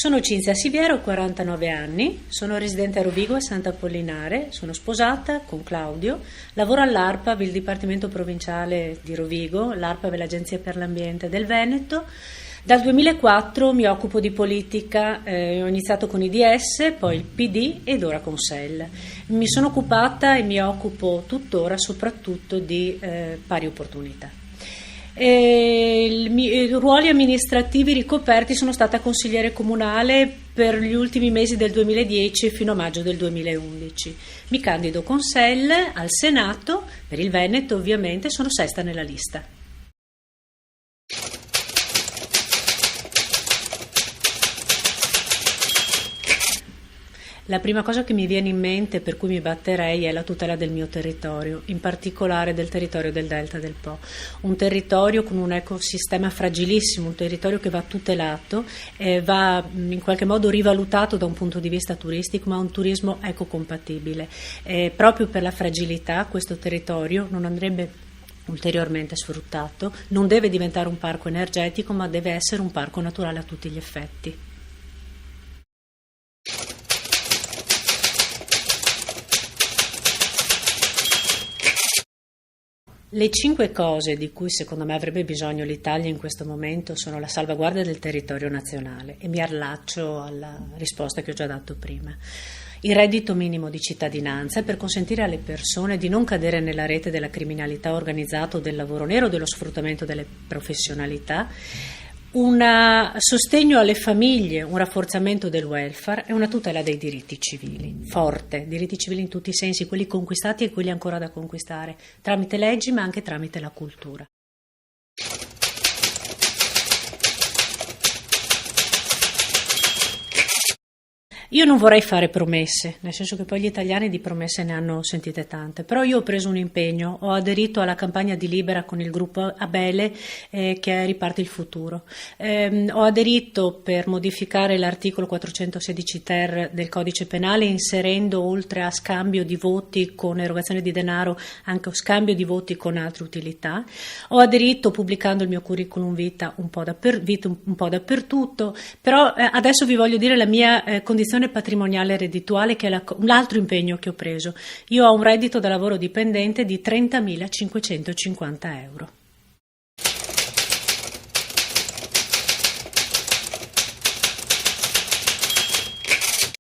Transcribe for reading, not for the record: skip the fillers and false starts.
Sono Cinzia Siviero, ho 49 anni, sono residente a Rovigo e Sant'Apollinare, sono sposata con Claudio, lavoro all'ARPAV, il Dipartimento Provinciale di Rovigo, l'ARPAV è l'Agenzia per l'Ambiente del Veneto. Dal 2004 mi occupo di politica, ho iniziato con i DS, poi il PD ed ora con SEL. Mi sono occupata e mi occupo tuttora soprattutto di pari opportunità. I ruoli amministrativi ricoperti: sono stata consigliere comunale per gli ultimi mesi del 2010 fino a maggio del 2011. Mi candido con SEL al Senato per il Veneto, ovviamente sono sesta nella lista. La prima cosa che mi viene in mente, per cui mi batterei, è la tutela del mio territorio, in particolare del territorio del Delta del Po. Un territorio con un ecosistema fragilissimo, un territorio che va tutelato, va in qualche modo rivalutato da un punto di vista turistico, ma un turismo ecocompatibile. Proprio per la fragilità questo territorio non andrebbe ulteriormente sfruttato, non deve diventare un parco energetico, ma deve essere un parco naturale a tutti gli effetti. Le 5 cose di cui secondo me avrebbe bisogno l'Italia in questo momento sono la salvaguardia del territorio nazionale, e mi allaccio alla risposta che ho già dato prima. Il reddito minimo di cittadinanza per consentire alle persone di non cadere nella rete della criminalità organizzata o del lavoro nero o dello sfruttamento delle professionalità. Un sostegno alle famiglie, un rafforzamento del welfare e una tutela dei diritti civili, forte, diritti civili in tutti i sensi, quelli conquistati e quelli ancora da conquistare, tramite leggi ma anche tramite la cultura. Io non vorrei fare promesse, nel senso che poi gli italiani di promesse ne hanno sentite tante, però io ho preso un impegno, ho aderito alla campagna di Libera con il gruppo Abele che è Riparti il futuro. Ho aderito per modificare l'articolo 416 ter del codice penale, inserendo oltre a scambio di voti con erogazione di denaro anche scambio di voti con altre utilità. Ho aderito pubblicando il mio curriculum vita un po' dappertutto, però adesso vi voglio dire la mia condizione patrimoniale e reddituale, che è l'altro impegno che ho preso. Io ho un reddito da lavoro dipendente di 30.550 euro.